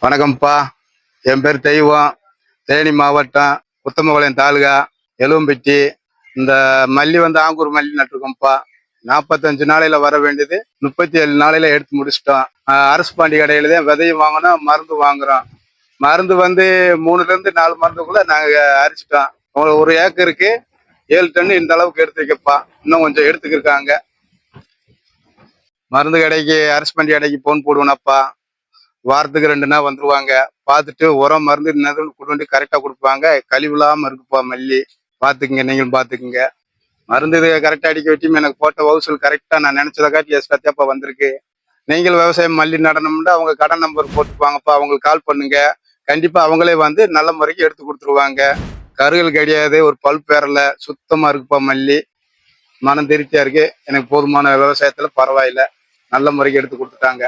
வணக்கம்ப்பா. என் பேர் தெய்வம். தேனி மாவட்டம் உத்தமபாளையம் தாலுகா எலுவம்பட்டி. இந்த மல்லி ஆங்கூர் மல்லி நட்டுருக்கோம்ப்பா. 45 நாளையில வர வேண்டியது 37 நாளையில எடுத்து முடிச்சிட்டோம். அரசு பாண்டி கடையில தான் விதையும் வாங்கினோம், மருந்து வாங்குறோம். மருந்து 3ல இருந்து 4 மருந்துக்குள்ள நாங்க அரிச்சிட்டோம். ஒரு ஏக்கருக்கு 7 டன் இந்த அளவுக்கு எடுத்துருக்கப்பா. இன்னும் கொஞ்சம் எடுத்துக்கிருக்காங்க. மருந்து கடைக்கு அரசு பாண்டி கடைக்கு போன் போடுவேனப்பா. வாரத்துக்கு 2 நாள் வந்துருவாங்க. பார்த்துட்டு உரம் மருந்து என்னதுன்னு கொண்டு வந்து கரெக்டாக கொடுப்பாங்க. கழிவு இல்லாமல் இருக்குப்பா மல்லி. பார்த்துக்குங்க, நீங்களும் பார்த்துக்குங்க. மருந்து இது கரெக்டாக அடிக்க வெட்டியும் எனக்கு போட்ட வவுசல் கரெக்டாக நான் நினைச்சதை காட்டி எக்ஸ்ட்ராப்பா வந்திருக்கு. நீங்கள் விவசாயம் மல்லி நடணும்னா அவங்க கடன் நம்பர் போட்டுப்பாங்கப்பா. அவங்களுக்கு கால் பண்ணுங்க. கண்டிப்பா அவங்களே நல்ல முறைக்கு எடுத்து கொடுத்துருவாங்க. கருகள் கிடையாது, ஒரு பல்ப் வேறல, சுத்தமா இருக்குப்பா மல்லி. மனம் திருப்தியா இருக்கு. எனக்கு போதுமான விவசாயத்துல பரவாயில்ல, நல்ல முறைக்கு எடுத்து கொடுத்துட்டாங்க.